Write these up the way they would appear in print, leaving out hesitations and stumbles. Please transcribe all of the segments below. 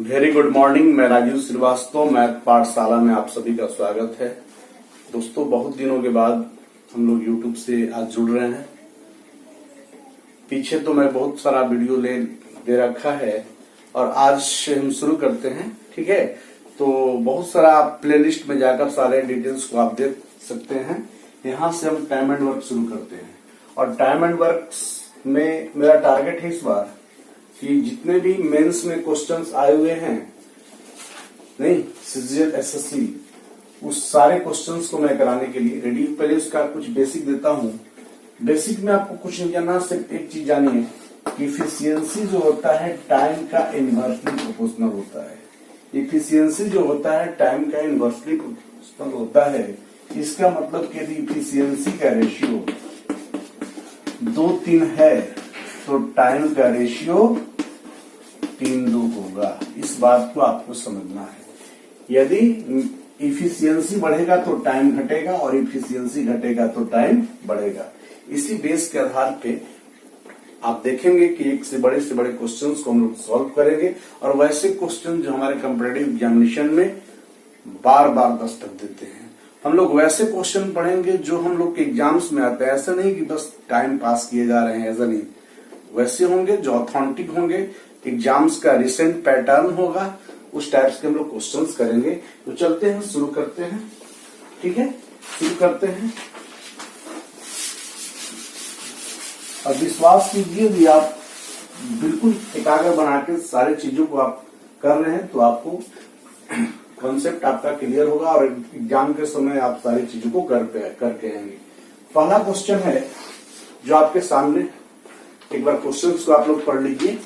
Very good morning. मैं Rajiv Srivastava, math पाठशाला में आप सभी का स्वागत है। दोस्तों, बहुत दिनों के बाद हम लोग YouTube से आज जुड़ रहे हैं। पीछे तो मैं बहुत सारा वीडियो दे रखा है और आज से हम शुरू करते हैं। ठीक है, तो बहुत सारा आप प्लेलिस्ट में जाकर सारे डिटेल्स को आप देख सकते हैं। यहाँ से हम टाइम एंड वर्क शुरू करते हैं और टाइम एंड वर्क में मेरा टारगेट है इस बार कि जितने भी मेंस में क्वेश्चंस आए हुए हैं, नहीं सीजीएल एसएससी, उस सारे क्वेश्चंस को मैं कराने के लिए रेडी। पहले उसका कुछ बेसिक देता हूँ। बेसिक में आपको कुछ नहीं जानना, सिर्फ एक चीज जानिए कि इफिशियंसी जो होता है टाइम का इनवर्सली प्रोपोर्शनल होता है। इफिशियंसी जो होता है टाइम का इनवर्सली प्रोपोर्शनल होता है। इसका मतलब कि यदि इफिशियंसी का रेशियो 2:3 है तो टाइम का रेशियो 3:2 होगा। इस बात को आपको समझना है। यदि इफिशियंसी बढ़ेगा तो टाइम घटेगा और इफिशियंसी घटेगा तो टाइम बढ़ेगा। इसी बेस के आधार पे आप देखेंगे कि एक से बड़े क्वेश्चंस को हम लोग सॉल्व करेंगे और वैसे क्वेश्चन जो हमारे कॉम्पिटिटिव एग्जामिनेशन में बार बार दस्तक देते हैं, हम लोग वैसे क्वेश्चन पढ़ेंगे जो हम लोग के एग्जाम्स में आते हैं। ऐसा नहीं कि बस टाइम पास किए जा रहे हैं, ऐसा नहीं। वैसे होंगे जो ऑथेंटिक होंगे, एग्जाम्स का रिसेंट पैटर्न होगा, उस टाइप्स के हम लोग क्वेश्चंस करेंगे। तो चलते हैं, शुरू करते हैं। ठीक है, शुरू करते हैं। अब विश्वास कीजिए, यदि आप बिल्कुल एकाग्र बना के सारी चीजों को आप कर रहे हैं तो आपको कॉन्सेप्ट आपका क्लियर होगा और एग्जाम के समय आप सारी चीजों को करके आएंगे। पहला क्वेश्चन है जो आपके सामने, एक बार क्वेश्चंस को आप लोग पढ़ लीजिए।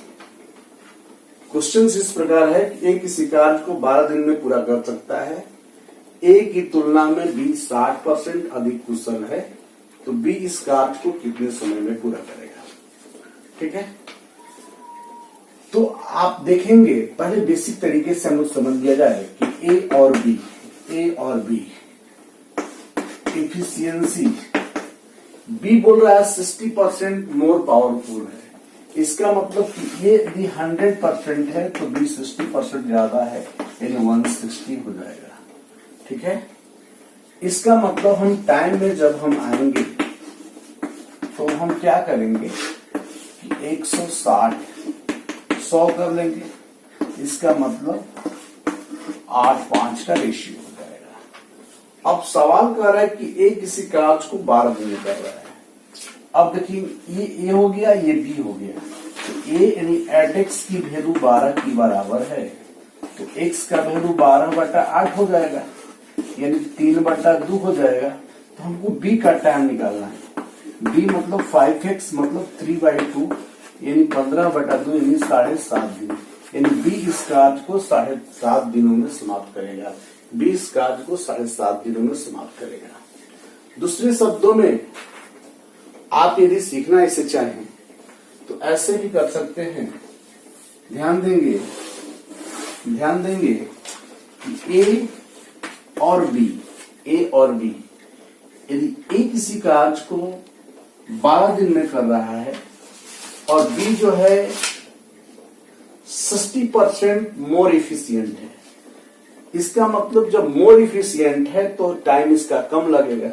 क्वेश्चंस इस प्रकार है कि ए किसी कार्य को 12 दिन में पूरा कर सकता है। ए की तुलना में बी 60% अधिक कुशल है, तो बी इस कार्य को कितने समय में पूरा करेगा। ठीक है, तो आप देखेंगे पहले बेसिक तरीके से हम लोग समझ लिया जाए कि ए और बी इफिशियंसी, बी बोल रहा है 60% मोर पावरफुल है। इसका मतलब कि ये यदि 100% है तो बी 60% ज्यादा है, यानी 160 हो जाएगा। ठीक है, इसका मतलब हम टाइम में जब हम आएंगे तो हम क्या करेंगे कि 160 100 कर लेंगे। इसका मतलब 8:5 का रेशियो हो जाएगा। अब सवाल कर रहा है कि ए किसी कार्य को 12 दिन में कर रहा है। अब देखिए, ये ए हो गया, ये बी हो गया। तो ए यानी एट एक्स की वैल्यू 12 की बराबर है, तो एक्स का वैल्यू 12/8 हो जाएगा, यानी 3/2 हो जाएगा। तो हमको बी का टाइम निकालना है। बी मतलब 5x मतलब 3/2, यानी 15/2 यानी 7.5 दिन, यानी बी इस कार्य को 7.5 दिनों में समाप्त करेगा। बी इस कार्य को 7.5 दिनों में समाप्त करेगा। दूसरे शब्दों में आप यदि सीखना इसे चाहें तो ऐसे भी कर सकते हैं। ध्यान देंगे कि ए और बी यदि ए किसी कार्य को 12 दिन में कर रहा है और बी जो है 60% मोर इफिशियंट है। इसका मतलब जब मोर इफिशियंट है तो टाइम इसका कम लगेगा,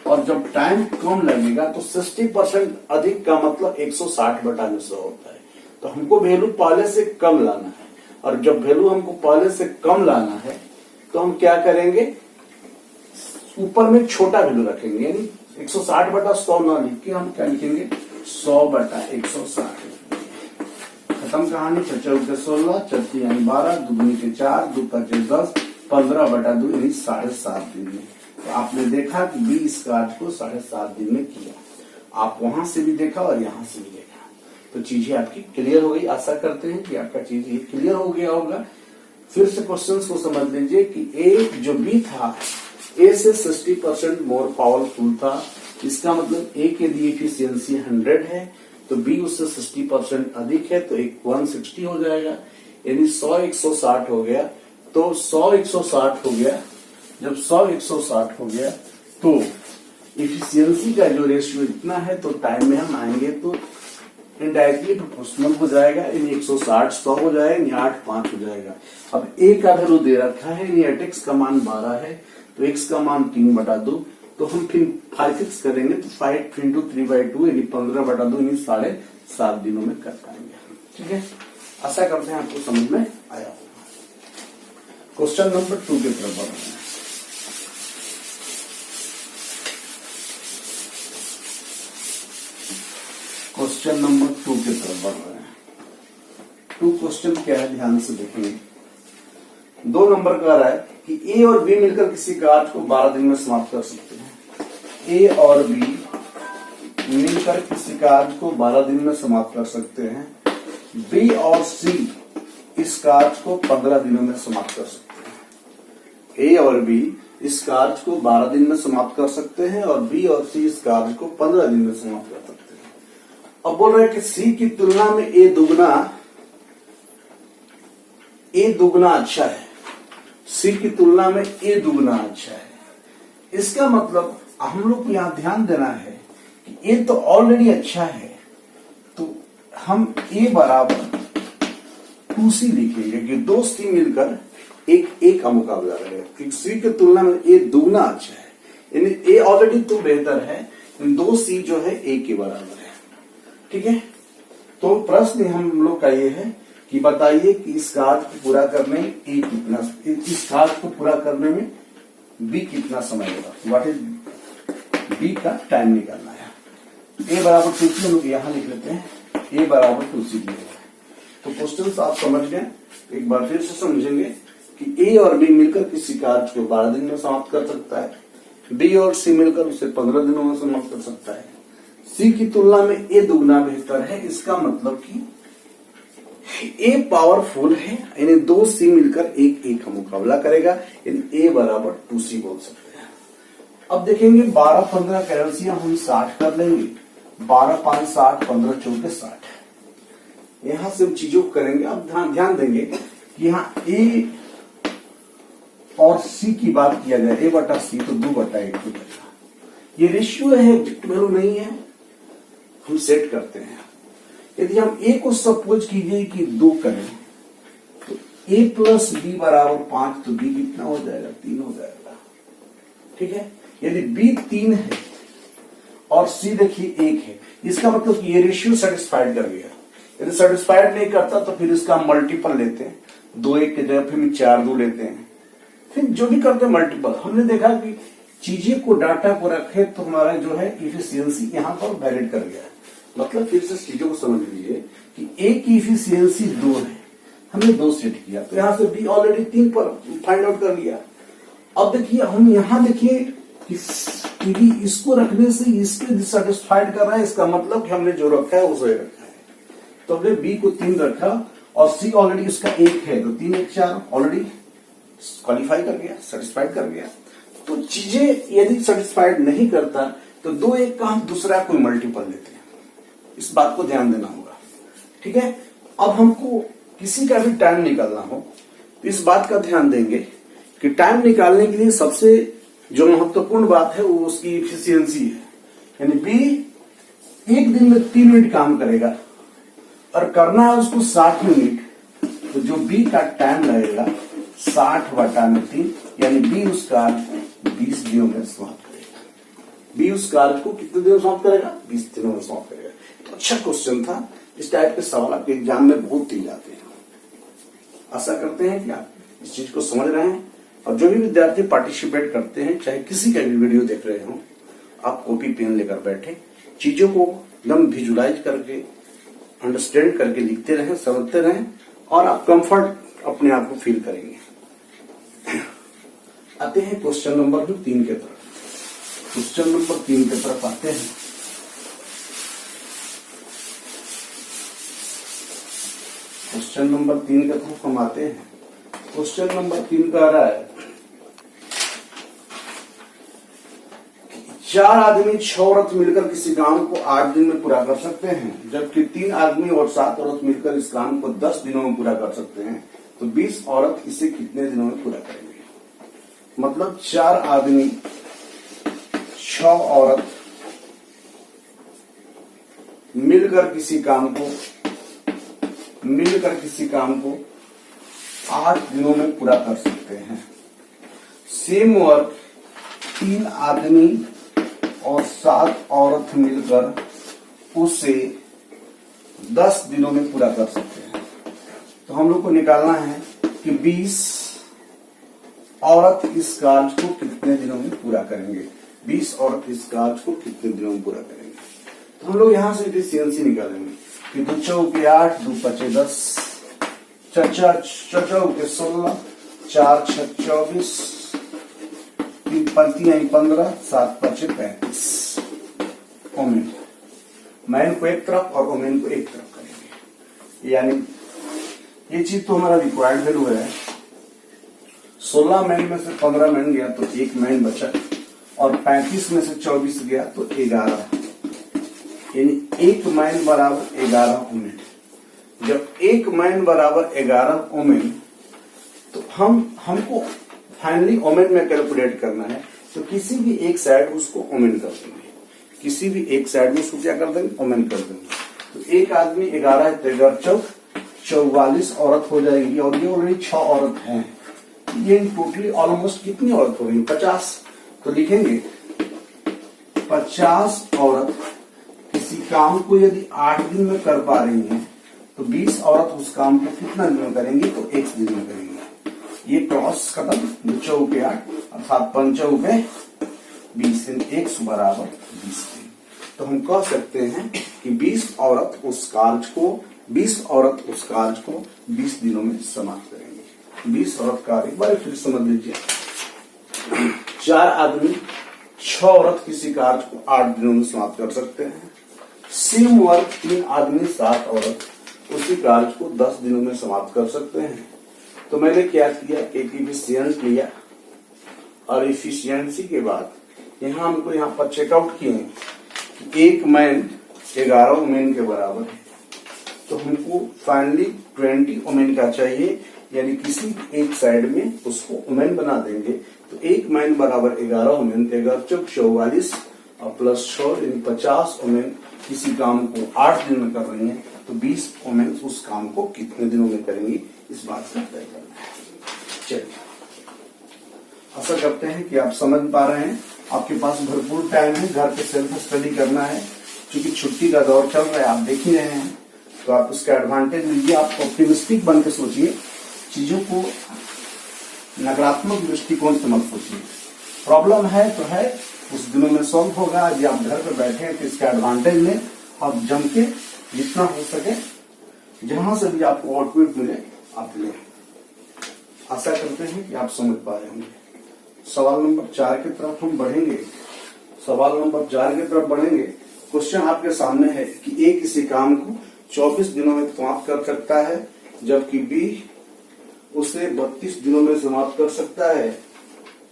और जब टाइम कम लगेगा तो 60% अधिक का मतलब 160/100 होता है। तो हमको वैल्यू पहले से कम लाना है, और जब वैल्यू हमको पहले से कम लाना है तो हम क्या करेंगे, ऊपर में छोटा वैल्यू रखेंगे, यानी 160/100 ना लिख के हम क्या लिखेंगे 100/160। खत्म कहानी। 4×16 4 यानी 12, 2 4 2 5 10, 15/2 यानी 7.5 दिन में। तो आपने देखा कि बी इस कार्य को 7.5 दिन में किया। आप वहां से भी देखा और यहाँ से भी देखा, तो चीजें आपकी क्लियर हो गई। आशा करते हैं कि आपका चीज ये क्लियर हो गया होगा। फिर से क्वेश्चंस को समझ लीजिए कि ए जो बी था, ए से 60% मोर पावरफुल था। इसका मतलब ए के लिए इफिशियंसी 100 है, तो बी उससे 60% अधिक है, तो 160 हो जाएगा, यानी 100 160 हो गया। तो 100 160 हो गया। जब 100 160 हो गया तो इफिशियंसी का जो रेशियो इतना है, तो टाइम में हम आएंगे तो इनडायरेक्टली प्रोपोर्शनल हो जाएगा, यानी 160 100 हो जाएगा, यानी 8 5 हो जाएगा। अब ए का वैल्यू दे रखा है, यानी एट एक्स का मान 12 है, तो एक्स का मान 3/2, तो हम फिर 5 फिक्स करेंगे तो 5 इंटू 3/2 यानी 15/2 यानी 7.5 दिनों में कर पाएंगे। ठीक है, आशा करते हैं आपको समझ में आया होगा। क्वेश्चन नंबर 2 की तरफ बढ़ रहे हैं। क्वेश्चन नंबर 2 की तरफ बढ़ रहे हैं। 2 क्वेश्चन क्या है, ध्यान से देखेंगे। 2 नंबर का रहा है कि ए और बी मिलकर किसी कार्य को 12 दिन में समाप्त कर सकते हैं। ए और बी मिलकर किसी कार्य को 12 दिन में समाप्त कर सकते हैं। बी और सी इस कार्य को 15 दिनों में समाप्त कर सकते हैं। ए और बी इस कार्य को 12 दिन में समाप्त कर सकते हैं और बी और सी इस कार्य को 15 दिन में समाप्त कर सकते हैं। अब बोल रहे हैं कि सी की तुलना में ए दुगना अच्छा है। सी की तुलना में ए दुगना अच्छा है। इसका मतलब हम लोग को यहां ध्यान देना है कि ए तो ऑलरेडी अच्छा है, तो हम ए बराबर 2c लिखेंगे कि 2 सी मिलकर एक ए का मुकाबला करेगा। सी की तुलना में ए दुगना अच्छा है, यानी ए ऑलरेडी तो बेहतर है, 2 सी जो है ए के बराबर है। ठीक है, तो प्रश्न हम लोग का ये है कि बताइए कि इस कार्य को पूरा करने में ए कितना, इस कार्य को पूरा करने में बी कितना समय होगा। व्हाट इज बी का टाइम निकालना है। ए बराबर 2c हम लोग यहां लिख लेते हैं, ए बराबर 2c दिया है। तो क्वेश्चन आप समझ गए, एक बार फिर से समझेंगे कि ए और बी मिलकर किसी कार्य को 12 दिन में समाप्त कर सकता है, बी और सी मिलकर उसे 15 दिनों में समाप्त कर सकता है। सी की तुलना में ए दुगना बेहतर है। इसका मतलब कि ए पावरफुल है, यानी 2 सी मिलकर एक ए का मुकाबला करेगा, यानी ए बराबर 2c बोल सकते हैं। अब देखेंगे 12 15 का एलसीएम हम 60 कर लेंगे। 12 5 60, 15 4 60। यहां से हम चीजों को करेंगे। अब ध्यान देंगे कि यहाँ ए और सी की बात किया जाए, ए बटा सी तो 2/8 हो जाएगा। ये रेशियो है, एग्जैक्ट वैल्यू नहीं है, हम सेट करते हैं। यदि हम ए को सपोज कीजिए कि 2 करें, तो ए प्लस बी बराबर 5, तो बी कितना हो जाएगा, 3 हो जाएगा। ठीक है, यदि बी 3 है और सी देखिए 1 है, इसका मतलब कि ये रेशियो सेटिस्फाइड कर गया। यदि सेटिस्फाइड नहीं करता तो फिर इसका मल्टीपल लेते हैं, 2 1 के जगह फिर 4 2 लेते हैं, फिर जो भी करते हैं मल्टीपल। हमने देखा कि चीजें को डाटा को रखे तो हमारा जो है इफिशियंसी यहाँ पर वैलिड कर गया। मतलब फिर से चीजों को समझ लीजिए कि ए की इफिशियंसी 2 है, हमने 2 सेट किया, तो यहां से बी ऑलरेडी 3 पर फाइंड आउट कर लिया। अब देखिए हम यहां देखिए कि इसको रखने से इसके सेटिस्फाइड कर रहा है, इसका मतलब कि हमने जो रखा है वो सही रखा है। तो हमने बी को 3 रखा और सी ऑलरेडी इसका 1 है, तो 3 1 4 ऑलरेडी क्वालिफाई कर गया, सेटिस्फाइड कर गया। तो चीजें यदि सेटिस्फाइड नहीं करता तो 2 1 का हम दूसरा कोई मल्टीपल लेते हैं। इस बात को ध्यान देना होगा। ठीक है, अब हमको किसी का भी टाइम निकालना हो तो इस बात का ध्यान देंगे कि टाइम निकालने के लिए सबसे जो महत्वपूर्ण बात है वो उसकी इफिशियंसी है। यानी बी 1 दिन में 3 मिनट काम करेगा और करना है उसको 60 मिनट, तो जो बी का टाइम लगेगा 60/3, यानी बी उस कार्य 20 दिनों में समाप्त करेगा। बी उस कार्य को कितने दिनों में समाप्त करेगा, 20 दिनों में समाप्त करेगा। तो अच्छा क्वेश्चन था। इस टाइप के सवाल आपके एग्जाम में बहुत ही जाते हैं। आशा करते हैं कि आप इस चीज को समझ रहे हैं, और जो भी विद्यार्थी पार्टिसिपेट करते हैं, चाहे किसी का भी वीडियो देख रहे हो, आप कॉपी पेन लेकर बैठे, चीजों को एकदम विजुलाइज करके अंडरस्टैंड करके लिखते रहें, समझते रहें, और आप कंफर्ट अपने आप को फील करेंगे। आते हैं क्वेश्चन नंबर 3 के तरफ। क्वेश्चन नंबर 3 के तरफ आते हैं। क्वेश्चन नंबर 3 के तरफ हम आते हैं। क्वेश्चन नंबर 3 का आ रहा है 4 आदमी 6 औरत मिलकर किसी काम को 8 दिन में पूरा कर सकते हैं, जबकि 3 आदमी और 7 औरत मिलकर इस काम को 10 दिनों में पूरा कर सकते हैं। तो 20 औरत इसे कितने दिनों में पूरा करेंगे। मतलब 4 आदमी 6 औरत मिलकर किसी काम को 8 दिनों में पूरा कर सकते हैं। सेम वर्क 3 आदमी और 7 औरत मिलकर उसे 10 दिनों में पूरा कर सकते हैं। तो हम लोग को निकालना है कि 20 औरत इस कार्य को कितने दिनों में पूरा करेंगे। 20 औरत इस कार्य को कितने दिनों में पूरा करेंगे। तो हम लोग यहां से एफिशिएंसी निकालेंगे कि 2 चौके 8, 2 पचे 10, 4 चौके 16, 4 6 24, 3 पंक्तियां 15, 7 पचे 35। ओमेन मैन को एक तरफ और ओमेन को एक तरफ करेंगे। यानी ये चीज तो हमारा रिक्वायर्ड वैल्यू है। 16 मैन में से 15 मैन गया तो 1 मैन बचा, और 35 में से 24 गया तो 11, यानी 1 मैन बराबर 11 ओमेन। जब 1 मैन बराबर 11 ओमेन, तो हमको फाइनली ओमेन में कैलकुलेट करना है। तो किसी भी एक साइड उसको ओमेन कर देंगे, किसी भी एक साइड में उसको क्या कर देंगे, ओमेन कर देंगे। तो एक आदमी 11 13 चौक 44 औरत हो जाएगी, और ये ऑलरेडी 6 औरत हैं। ये टोटली ऑलमोस्ट कितनी औरत हो गई, 50। तो लिखेंगे 50 औरत किसी काम को यदि 8 दिन में कर पा रही हैं, तो 20 औरत उस काम को कितना दिन में करेंगी, तो 1 दिन में करेंगे। ये क्रॉस खत्म, 2 चौके 8 और 7 पंचौके 20, 1 बराबर 20 दिन। तो हम कह सकते हैं कि 20 औरत उस कार्य को 20 दिनों में समाप्त करेंगे। 20 औरत कार्य, एक बार फिर समझ लीजिए। 4 आदमी 6 औरत किसी कार्य को 8 दिनों में समाप्त कर सकते हैं। सेम वर्क 3 आदमी 7 औरत उसी कार्य को 10 दिनों में समाप्त कर सकते हैं। तो मैंने क्या किया, एक इफिशिएंट लिया, और इफिशियंसी के बाद हमको यहाँ पर चेकआउट किए 1 मैन 11 ओमेन के बराबर है। तो हमको फाइनली 20 ओमेन का चाहिए, यानी किसी एक साइड में उसको ओमेन बना देंगे। तो 1 मैन बराबर 11 ओमेन, 11 चौक 44 और प्लस 6 यानी 50 ओमेन किसी काम को 8 दिन में कर रही है। तो 20 ओमेन उस काम को कितने दिनों में करेंगी, इस बात का तय करना है। चलिए, आशा करते हैं कि आप समझ पा रहे हैं। आपके पास भरपूर टाइम है, घर पे सेल्फ स्टडी करना है। क्योंकि छुट्टी का दौर चल रहा है, आप देख ही रहे हैं, तो आप उसका एडवांटेज लीजिए। आप ऑप्टिमिस्टिक बन के सोचिए, चीजों को नकारात्मक दृष्टिकोण से मत सोचिए। प्रॉब्लम है तो है, उस दिनों में सॉल्व होगा। यदि आप घर पर बैठे हैं तो इसका एडवांटेज लें और जम के जितना हो सके, जहां से भी आपको आउटपुट मिले आप लें। आशा करते हैं कि आप समझ पा रहे होंगे। सवाल नंबर 4 की तरफ हम बढ़ेंगे। सवाल नंबर 4 की तरफ बढ़ेंगे। क्वेश्चन आपके सामने है कि ए किसी काम को 24 दिनों में समाप्त कर सकता है, जबकि बी उसे 32 दिनों में समाप्त कर सकता है,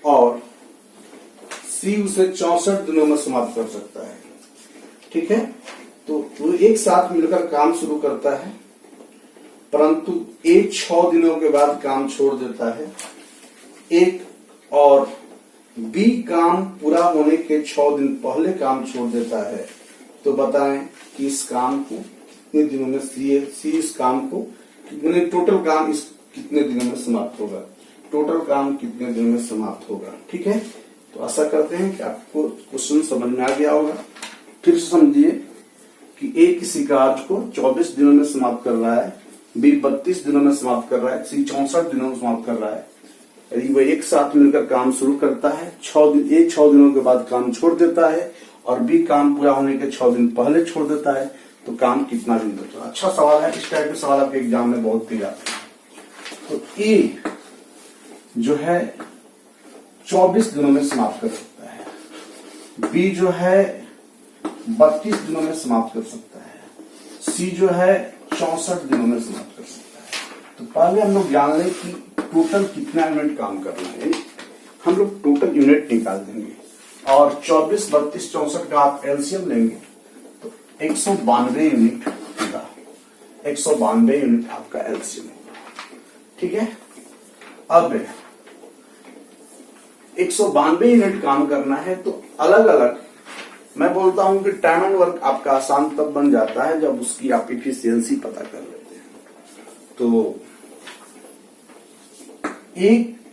और सी उसे 64 दिनों में समाप्त कर सकता है। ठीक है, तो वो एक साथ मिलकर काम शुरू करता है, परंतु ए 6 दिनों के बाद काम छोड़ देता है, और बी काम पूरा होने के 6 दिन पहले काम छोड़ देता है। तो बताएं कि इस काम को कितने दिनों में सी इस काम को टोटल काम इस कितने दिनों में समाप्त होगा, टोटल काम कितने दिनों में समाप्त होगा। ठीक है, तो आशा करते हैं कि आपको क्वेश्चन समझ में आ गया होगा। फिर से समझिए कि ए किसी कार्य को 24 दिनों में समाप्त कर रहा है, बी 32 दिनों में समाप्त कर रहा है, सी 64 दिनों में समाप्त कर रहा है। यदि वह एक साथ मिलकर काम शुरू करता है, 6 दिनों के बाद काम छोड़ देता है, और बी काम पूरा होने के 6 दिन पहले छोड़ देता है, तो काम कितना दिन बचा। अच्छा सवाल है, इस टाइप के सवाल आपके एग्जाम में बहुत दिए जाते हैं। तो ए जो है 24 दिनों में समाप्त कर सकता है, बी जो है 32 दिनों में समाप्त कर सकता है, सी जो है 64 दिनों में समाप्त कर सकता है। तो पहले हम लोग जान लें कि टोटल कितना यूनिट काम करना है। हम लोग टोटल यूनिट निकाल देंगे, और 24, 32, 64 का आप एलसीएम लेंगे तो 192 यूनिट होगा। 192 यूनिट आपका एलसीएम होगा। ठीक है, अब 192 यूनिट काम करना है, तो अलग अलग मैं बोलता हूं कि टाइम एंड वर्क आपका आसान तब बन जाता है जब उसकी आप इफिशियंसी पता कर लेते हैं। तो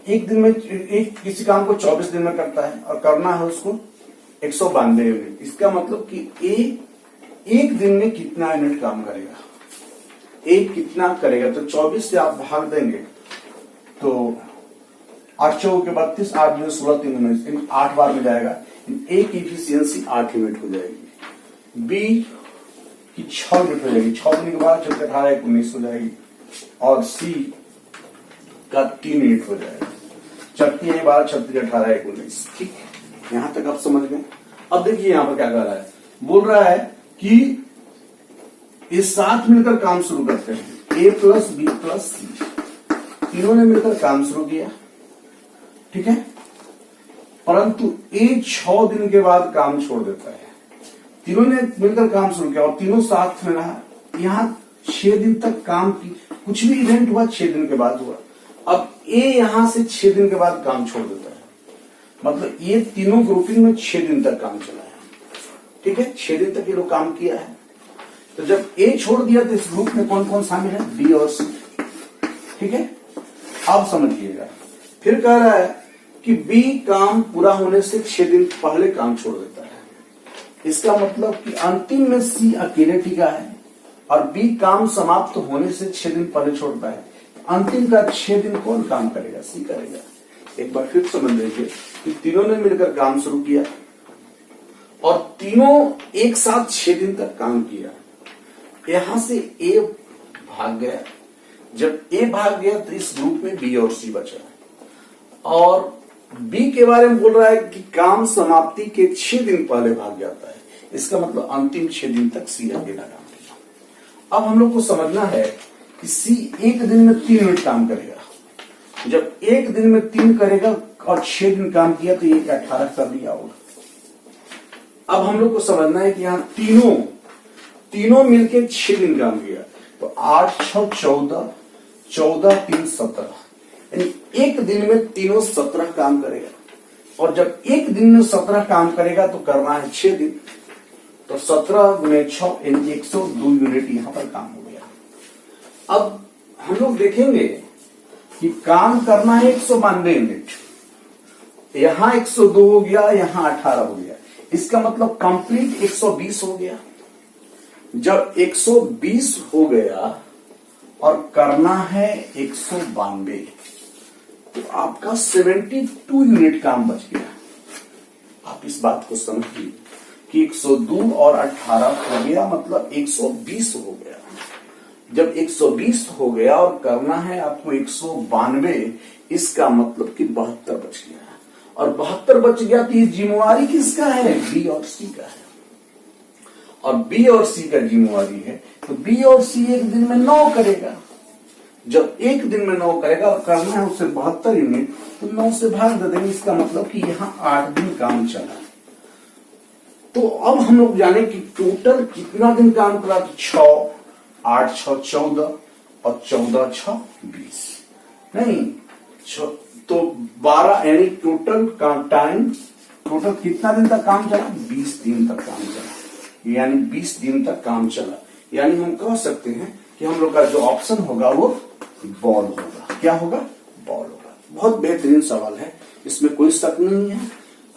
एक दिन में किसी काम को 24 दिन में करता है और करना है उसको 192 यूनिट। इसका मतलब कि एक दिन में कितना यूनिट काम करेगा, कितना करेगा। तो 24 से आप भाग देंगे तो 8 चौके 32, 8 में 16, 3 में 8 बार में जाएगा। ए की इफिशियंसी 8 यूनिट हो जाएगी, बी की 6 यूनिट हो जाएगी, 6 दिन के बाद 14, 18, 19 हो जाएगी, और सी का 3 यूनिट हो जाएगा। 34, 12, 36, 18, 19। ठीक, यहां तक आप समझ गए। अब देखिए यहां पर क्या कर रहा है, बोल रहा है कि ये साथ मिलकर काम शुरू करते हैं, ए प्लस बी प्लस सी, तीनों ने मिलकर काम शुरू किया। ठीक है, परंतु ए 6 दिन के बाद काम छोड़ देता है। तीनों ने मिलकर काम शुरू किया और तीनों साथ में रहा। यहां 6 दिन तक काम की, कुछ भी इवेंट हुआ 6 दिन के बाद हुआ। अब ए यहां से 6 दिन के बाद काम छोड़ देता है, मतलब ये तीनों ग्रुपिंग में 6 दिन तक काम चला है। ठीक है, 6 दिन तक ये लोग काम किया है। तो जब ए छोड़ दिया तो इस ग्रुप में कौन कौन शामिल है, बी और सी। ठीक है, अब समझिएगा, फिर कह रहा है कि बी काम पूरा होने से 6 दिन पहले काम छोड़ देता है। इसका मतलब कि अंतिम में सी अकेले टिका है और बी काम समाप्त होने से 6 दिन पहले छोड़ता है। अंतिम का 6 दिन कौन काम करेगा, सी करेगा। एक बार फिर समझ लीजिए कि तीनों ने मिलकर काम शुरू किया और तीनों एक साथ 6 दिन तक काम किया। यहां से ए भाग गया, जब ए भाग गया तो इस ग्रुप में बी और सी बचा, और बी के बारे में बोल रहा है कि काम समाप्ति के 6 दिन पहले भाग जाता है। इसका मतलब अंतिम 6 दिन तक सी अकेला काम किया। अब हम लोग को समझना है कि सी एक दिन में 3 यूनिट काम करेगा। जब एक दिन में 3 करेगा और 6 दिन काम किया तो ये 18 कर लिया होगा। अब हम लोग को समझना है कि यहाँ तीनों मिलके 6 दिन काम किया, तो 8, 6, 14, 14, 3, 17, यानी एक दिन में तीनों 17 काम करेगा। और जब एक दिन में 17 काम करेगा तो करना है 6 दिन, तो 17 गुणे 6 यानी 102 यूनिट यहां पर काम हो गया। अब हम लोग देखेंगे कि काम करना है 192 यूनिट, यहां 102 हो गया, यहां 18 हो गया। इसका मतलब कंप्लीट 120 हो गया। जब 120 हो गया और करना है 192, तो आपका 72 यूनिट काम बच गया। आप इस बात को समझिए कि 102 और 18 हो गया, मतलब 120 हो गया। जब 120 हो गया और करना है आपको 192, इसका मतलब कि 72 बच गया। और 72 बच गया तो ये जिम्मेवारी किसका है, बी और सी का है। और बी और सी का जिम्मेवारी है, तो बी और सी एक दिन में 9 करेगा। जब एक दिन में 9 करेगा और करना है उससे 72 यूनिट, तो 9 से भाग दे देंगे। इसका मतलब कि यहां 8 दिन काम चला। तो अब हम लोग जाने कि टोटल कितना दिन काम करा, तो 6, 8, 6, 14 और 14, 6, 20 नहीं, तो 12, यानी टोटल का टाइम, टोटल कितना दिन तक काम चला, 20 दिन तक काम चला। यानी 20 दिन तक काम चला। यानी हम कह सकते हैं कि हम लोग का जो ऑप्शन होगा वो बॉल होगा। क्या होगा, बॉल होगा। बहुत बेहतरीन सवाल है, इसमें कोई शक नहीं है।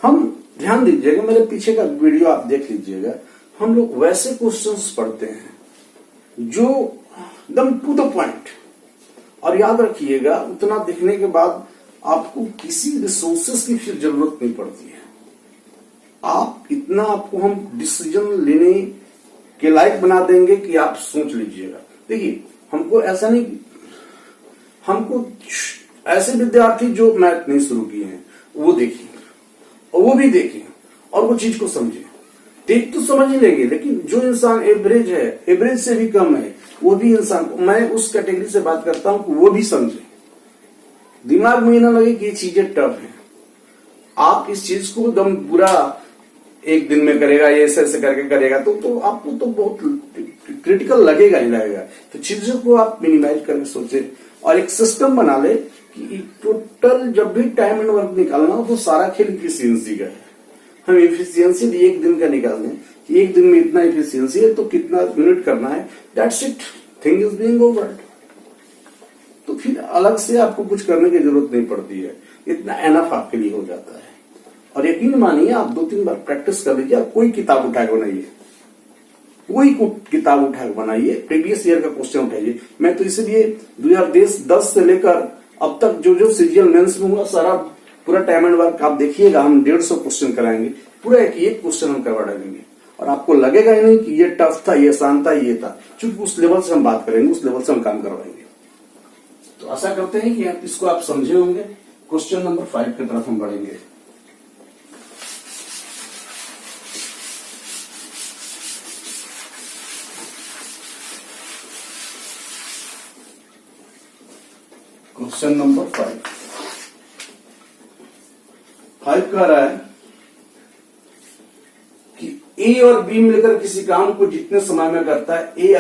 हम ध्यान दीजिएगा, मेरे पीछे का वीडियो आप देख लीजिएगा। हम लोग वैसे क्वेश्चंस पढ़ते हैं जो एकदम टू द पॉइंट, और याद रखिएगा उतना देखने के बाद आपको किसी रिसोर्सेस की फिर जरूरत नहीं पड़ती है। आप इतना, आपको हम डिसीजन लेने के लायक बना देंगे कि आप सोच लीजिएगा। देखिए, हमको ऐसा नहीं, हमको ऐसे विद्यार्थी जो मैथ नहीं शुरू किए हैं वो देखिए, और वो भी देखें और वो चीज को समझे। देख तो समझ ही लेंगे, लेकिन जो इंसान एवरेज है, एवरेज से भी कम है, वो भी इंसान, मैं उस कैटेगरी से बात करता हूं कि वो भी समझे। दिमाग में ना लगे कि ये चीजें टफ है। आप इस चीज को एकदम पूरा एक दिन में करेगा, ये ऐसे करके करेगा, तो आपको तो बहुत क्रिटिकल लगेगा ही लगेगा। तो चीजों को आप मिनिमाइज करके सोचे और एक सिस्टम बना ले कि टोटल जब भी टाइम एंड वर्क निकालना हो तो सारा खेल इफिशियंसी का है। हम इफिशियंसी एक दिन का निकाल दें कि एक दिन में इतना इफिशियंसी है तो कितना यूनिट करना है, that's it, thing is being over. तो फिर अलग से आपको कुछ करने की जरूरत नहीं पड़ती है, इतना एनफ आपके लिए हो जाता है। और यकीन मानिए आप 2-3 बार प्रैक्टिस कर लीजिए, आप कोई किताब उठा के बनाइए, कोई किताब उठा के बनाइए, प्रीवियस ईयर का क्वेश्चन उठाइए। मैं तो इसलिए 2010 से लेकर अब तक जो जो सीजीएल मेंस में हुआ सारा पूरा टाइम एंड वर्क आप देखिएगा, हम 150 क्वेश्चन कराएंगे, पूरा एक क्वेश्चन हम करवा डालेंगे और आपको लगेगा ही नहीं कि ये टफ था, ये आसान था, ये था, क्योंकि उस लेवल से हम बात करेंगे, उस लेवल से हम काम करवाएंगे। तो आशा करते हैं कि इसको आप समझे होंगे। क्वेश्चन नंबर 5 की तरफ हम बढ़ेंगे। क्वेश्चन नंबर 5 कह रहा है कि ए और बी मिलकर किसी काम को जितने समय में करता है, ए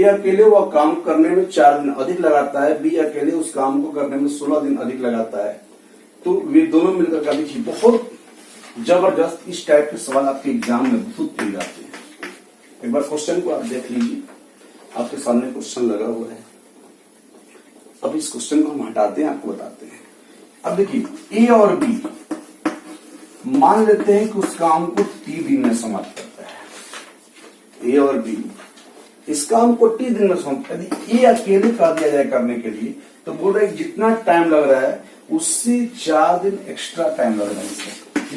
अकेले वह काम करने में 4 दिन अधिक लगाता है, बी अकेले उस काम को करने में 16 दिन अधिक लगाता है, तो वे दोनों मिलकर का देखिए बहुत जबरदस्त इस टाइप के सवाल आपके एग्जाम में बहुत पूछ जाते हैं। एक बार क्वेश्चन को आप देख लीजिए, आपके सामने क्वेश्चन लगा हुआ है। अब इस क्वेश्चन को हम हटाते हैं, आपको बताते हैं। अब देखिए ए और बी मान लेते हैं कि उस काम को 30 दिन में समाप्त करता है। ए और बी इस काम को 30 दिन में समाप्त, यदि ए अकेले कर दिया जाए करने के लिए तो बोल रहे हैं जितना टाइम लग रहा है उससे 4 दिन एक्स्ट्रा टाइम लग रहा है।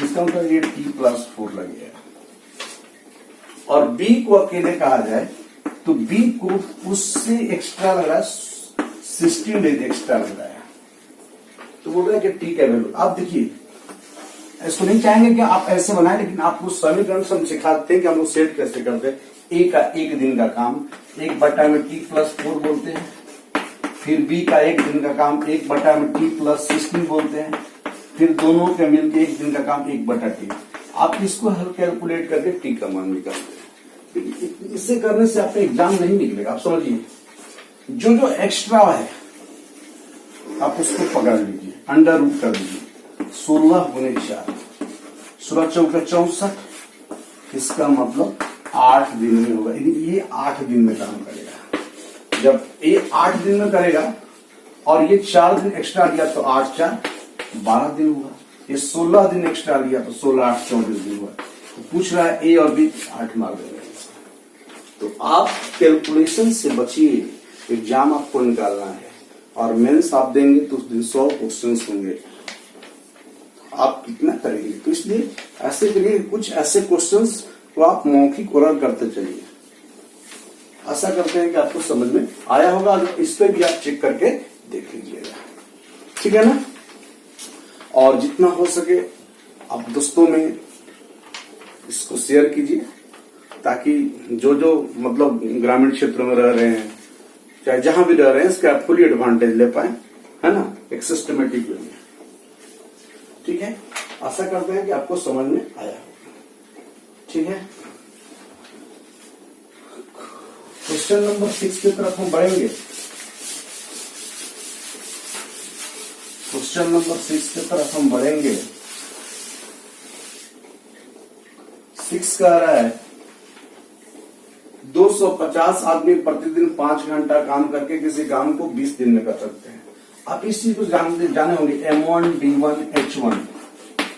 इसका मतलब ये T+4 लगेगा। और बी को अकेले कहा जाए तो बी को उससे एक्स्ट्रा लग रहा है, 16 डेज एक्स्ट्रा लग रहा है। तो बोल रहा है कि टी का वैल्यू आप देखिए, इसको नहीं चाहेंगे कि आप ऐसे बनाएं, लेकिन आपको समीकरण से हम सिखाते हैं कि हम लोग सेट कैसे करते हैं। ए का 1 दिन का काम 1/में T+4 बोलते हैं, फिर बी का 1 दिन का काम 1/में T+16 बोलते हैं, फिर दोनों के मिलकर 1 दिन का काम 1/T। आप इसको हल कैलकुलेट करके टी का मान निकालते हैं। इससे करने से आपका एग्जाम नहीं निकलेगा। आप समझिए, जो जो एक्स्ट्रा है आप उसको पकड़ लीजिए, अंडर रूट कर लीजिए। 16 गुने 4, 16 चौके 64, इसका मतलब 8 दिन में होगा। ये 8 दिन में काम करेगा। जब ये 8 दिन में करेगा और ये 4 दिन एक्स्ट्रा लिया तो 8 4 12 दिन हुआ। ये 16 दिन एक्स्ट्रा लिया तो 16 8 24 दिन हुआ। तो पूछ रहा है ए और बी 8 मार देगा। तो आप कैलकुलेशन से बचिए, एग्जाम आपको निकालना है और मेंस आप देंगे तो उस दिन 100 क्वेश्चन होंगे, आप कितना करेंगे। तो इसलिए ऐसे करिए, कुछ ऐसे क्वेश्चंस को आप मौखिक ओरल करते चलिए। आशा करते हैं कि आपको समझ में आया होगा। इस पे भी आप चेक करके देख लीजिएगा, ठीक है ना। और जितना हो सके आप दोस्तों में इसको शेयर कीजिए, ताकि जो जो मतलब ग्रामीण क्षेत्रों में रह रहे हैं, चाहे जहां भी रह रहे हैं, इसका फुली एडवांटेज ले पाए, है ना, एक सिस्टमेटिक वे में। ठीक है, आशा करते हैं कि आपको समझ में आया होगा। ठीक है, क्वेश्चन नंबर 6 की तरफ हम बढ़ेंगे। क्वेश्चन नंबर 6 की तरफ हम बढ़ेंगे। 6 कह रहा है 250 आदमी प्रतिदिन 5 घंटा काम करके किसी काम को 20 दिन में कर सकते हैं। आप इस चीज को जाने होंगे, M1 D1 H1।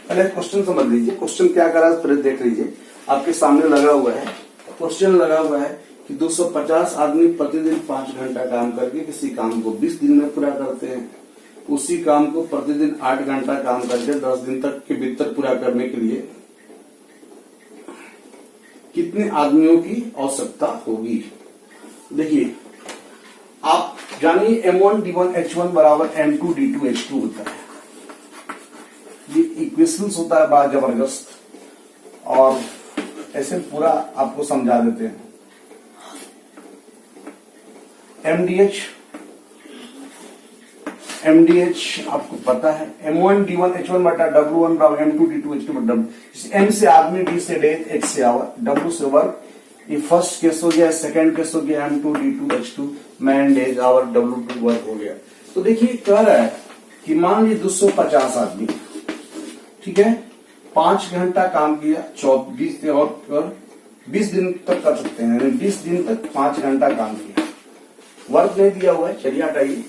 पहले क्वेश्चन समझ लीजिए, क्वेश्चन क्या कर रहा है पहले देख लीजिए। आपके सामने लगा हुआ है क्वेश्चन, लगा हुआ है कि 250 आदमी प्रतिदिन 5 घंटा काम करके किसी काम को 20 दिन में पूरा करते हैं। उसी काम को प्रतिदिन 8 घंटा काम करके 10 दिन तक के भीतर पूरा करने के लिए कितने आदमियों की आवश्यकता होगी। देखिए, आप जानिए M1 D1 H1 बराबर M2 D2 H2 होता है। ये इक्वेशंस होता है बड़ा जबरदस्त, और ऐसे पूरा आपको समझा देते हैं। MDH आपको पता है, M1 D1 H1 बटा W1 बराबर M2 D2 H2 बटा W। M से आदमी, D से डेज, H से आवर, W से वर्क। ये फर्स्ट केस हो गया, सेकंड केस हो गया M2 D2 H2, man days our, W2 work हो गया। तो देखिए कह रहा है कि मान लीजिए 250 आदमी ठीक है। 5 घंटा काम किया, 24 और 20 दिन तक कर सकते हैं, यानी 20 दिन तक 5 घंटा काम किया। वर्क नहीं दिया हुआ है, चलिए हटाइए।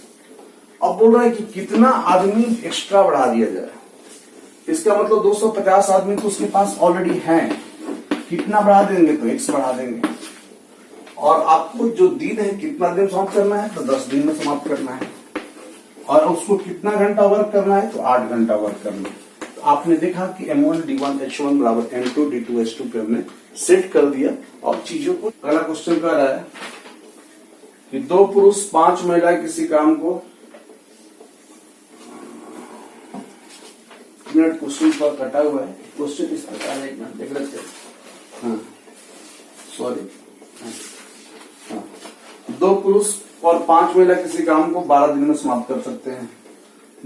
अब बोल रहा है कि कितना आदमी एक्स्ट्रा बढ़ा दिया जाए। इसका मतलब 250 आदमी तो उसके पास ऑलरेडी हैं, कितना बढ़ा देंगे तो x बढ़ा देंगे। और आपको जो दिन है कितना दिन समाप्त करना है, तो 10 दिन में समाप्त करना है। और उसको कितना घंटा वर्क करना है, तो 8 घंटा वर्क करना है। तो आपने देखा कि M1 D1 H1 बराबर M2 D2 H2 पे हमने सेट कर दिया। और चीजों को अगला क्वेश्चन कह रहा है कि 2 पुरुष 5 महिलाएं किसी काम को, मिनट क्वेश्चन पर कटा हुआ है। क्वेश्चन इस प्रकार है, एक मिनट देख लेते हैं। हाँ सॉरी, हाँ 2 पुरुष और 5 महिला किसी काम को 12 दिन में समाप्त कर सकते हैं।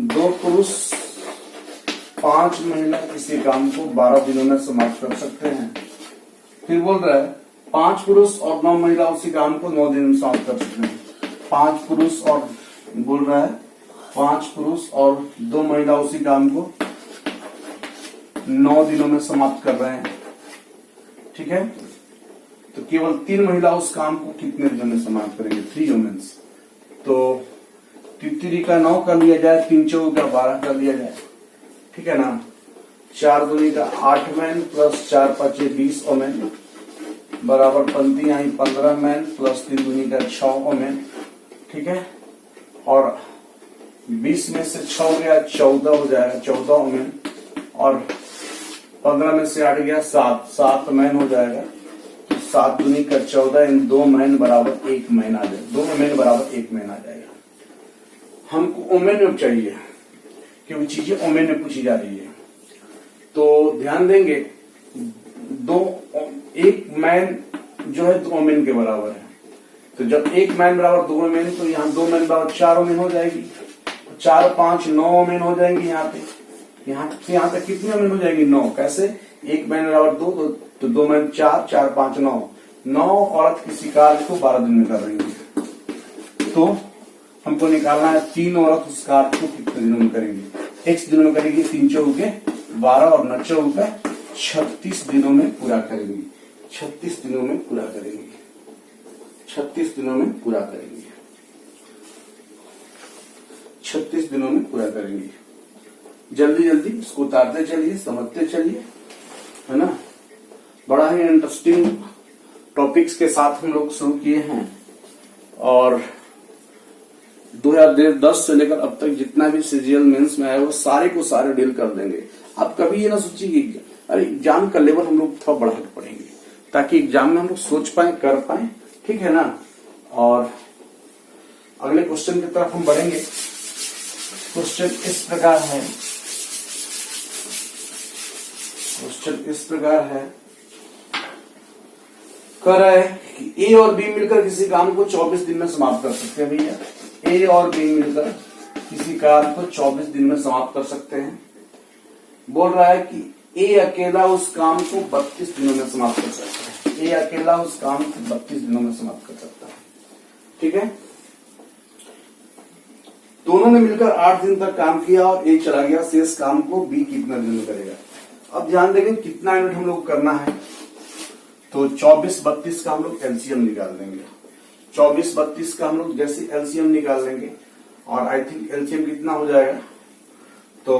2 पुरुष 5 महिला किसी काम को 12 दिनों में समाप्त कर सकते हैं। फिर बोल रहा है 5 पुरुष और 9 महिला उसी काम को 9 दिन में समाप्त कर सकते हैं। 5 पुरुष और बोल रहा है 5 पुरुष और 2 महिला उसी काम को 9 दिनों में समाप्त कर रहे हैं, ठीक है। तो केवल 3 महिला उस काम को कितने दिनों में समाप्त करेंगे, 3 वुमेन्स। तो 3 का 9 कर लिया जाए, 3 चौक का 12 कर लिया जाए, ठीक है ना। 4 दूनी का 8 मैन प्लस 4 पचे 20 ओमेन बराबर पंक्ति आई 15 मैन प्लस 3 दूनी का 6 ओमेन, ठीक है। और 20 में से 6 गया 14 हो जाएगा, 14 ओमेन। और 15 में से 8 गया 7 मैन हो जाएगा। 7 दूनी का 14 इन 2 मैन बराबर 1 मैन आ जाएगा, 2 मैन बराबर 1 मैन आ जाएगा। हमको ओमेन में चाहिए क्योंकि चीजें ओमेन में पूछी जा रही है। तो ध्यान देंगे 1 मैन जो है 2 ओमेन के बराबर है। तो जब 1 मैन बराबर 2 ओमेन, तो यहाँ 2 मैन बराबर 4 ओमेन हो जाएगी। 4 5 9 ओमेन हो जाएंगी। यहाँ पे यहाँ तक कितनी ओमेन हो जाएगी, 9। कैसे, 1 मैन बराबर 2 तो 2 मैन 4 4 5 9 औरत किसी कार्य को 12 दिन में कर रही है। तो हमको निकालना है 3 औरत उस कार्य को कितने दिनों में करेंगी। x दिनों में करेंगी, 3 चौके 12 और 9 चौके 36 दिनों में पूरा करेंगी। 36 दिनों में पूरा करेंगी। 36 दिनों में पूरा करेंगी। 36 दिनों में पूरा करेंगी। जल्दी जल्दी इसको उतारते चलिए, समझते चलिए, है ना। बड़ा ही इंटरेस्टिंग टॉपिक्स के साथ हम लोग शुरू किए हैं। और 2010 से लेकर अब तक जितना भी सीजीएल मेंस में आया वो सारे को सारे डील कर देंगे। आप कभी ये ना सोचिए अरे एग्जाम का लेवल हम लोग थोड़ा बढ़ा के पढ़ेंगे ताकि एग्जाम में हम लोग सोच पाए, कर पाए, ठीक है ना। और अगले क्वेश्चन की तरफ हम बढ़ेंगे। क्वेश्चन इस प्रकार है, कह रहा है कि ए और बी मिलकर किसी काम को 24 दिन में समाप्त कर सकते हैं। भैया ए और बी मिलकर किसी काम को 24 दिन में समाप्त कर सकते हैं। बोल रहा है कि ए अकेला उस काम को 32 दिनों में समाप्त कर सकता है। ए अकेला उस काम को 32 दिनों में समाप्त कर सकता है, ठीक है। दोनों ने मिलकर 8 दिन तक काम किया और ए चला गया, शेष काम को बी कितना दिन में करेगा। अब ध्यान देंगे कितना यूनिट हम लोग करना है। तो 24 32 का हम लोग एलसीएम निकाल देंगे। 24 32 का हम लोग जैसे एलसीएम निकाल लेंगे और आई थिंक एलसीएम कितना हो जाएगा तो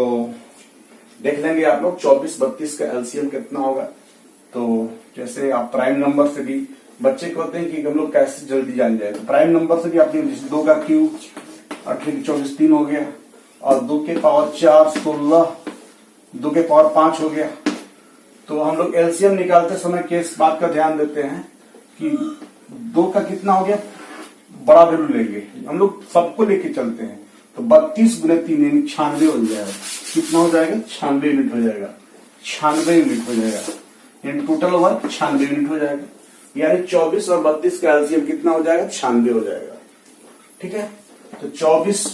देख लेंगे आप लोग। 24 32 का एलसीएम कितना होगा। तो जैसे आप प्राइम नंबर से भी बच्चे कहते हैं कि हम लोग कैसे जल्दी जान जाए, तो प्राइम नंबर से भी आपने 2 का क्यूब 8 24 3 हो गया और 2 के पावर 4 16, 2 के पावर 5 हो गया। तो हम लोग एलसीएम निकालते समय किस बात का ध्यान देते हैं कि 2 का कितना हो गया, बड़ा वैल्यू लेंगे हम लोग, सबको लेके चलते हैं। तो 32 गुने 3 यानी 96 हो जाएगा। कितना हो जाएगा, 96 यूनिट हो जाएगा। 96 यूनिट हो जाएगा। इन टोटल वर्क 96 यूनिट हो जाएगा। यानी 24 और 32 का एलसीएम कितना हो जाएगा, 96 हो जाएगा, ठीक है। तो 24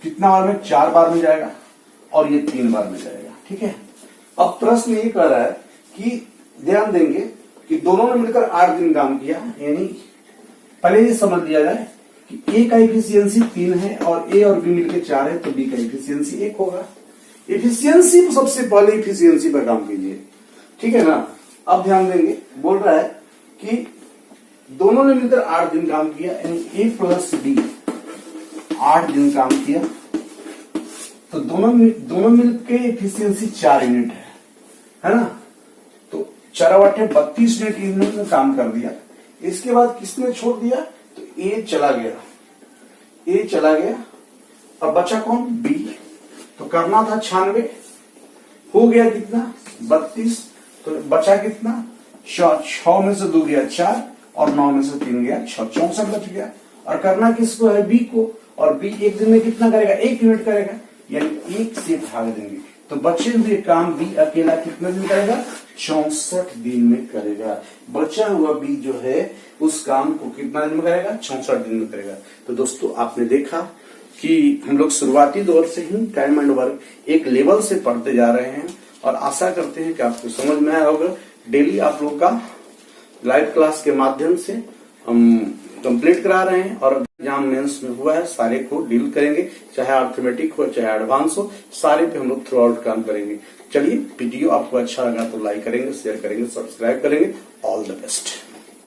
कितना बार में, 4 बार में जाएगा और ये 3 बार में जाएगा, ठीक है। अब प्रश्न ये कह रहा है कि ध्यान देंगे कि दोनों ने मिलकर 8 दिन काम किया। यानी पहले ये समझ लिया जाए कि ए का एफिशिएंसी 3 है और ए और बी मिलकर 4 है, तो बी का एफिशिएंसी 1 होगा। इफिशियंसी, सबसे पहले इफिशियंसी पर काम कीजिए, ठीक है ना। अब ध्यान देंगे, बोल रहा है कि दोनों ने मिलकर 8 दिन काम किया, यानी ए प्लस बी 8 दिन काम किया, तो दोनों मिलकर इफिशियंसी 4 यूनिट है ना। तो 4 32 यूनिट इन्होंने काम कर दिया। इसके बाद किसने छोड़ दिया, तो ए चला गया, अब बचा कौन, बी। तो करना था 96, हो गया कितना 32, तो बचा कितना 6 में से 2 गया 4 और 9 में से 3 गया 6, 64 बच गया। और करना किसको है, बी को, और बी एक दिन में कितना करेगा, 1 यूनिट करेगा, यानी 1 से भाग देंगे, तो बचे हुए काम बी अकेला कितने दिन करेगा, 64 दिन में करेगा। बचा हुआ बी जो है उस काम को कितना दिन में करेगा, 64 दिन में करेगा। तो दोस्तों आपने देखा कि हम लोग शुरुआती दौर से ही टाइम एंड वर्क एक लेवल से पढ़ते जा रहे हैं, और आशा करते हैं कि आपको समझ में आया होगा। डेली आप लोग का लाइव क्लास के माध्यम से हम कंप्लीट करा रहे हैं, और एग्जाम मेंस में हुआ है सारे को डील करेंगे, चाहे अर्थमेटिक हो चाहे एडवांस हो, सारे पे हम लोग थ्रू आउट काम करेंगे। चलिए, वीडियो आपको अच्छा लगा तो लाइक करेंगे, शेयर करेंगे, सब्सक्राइब करेंगे। All the best.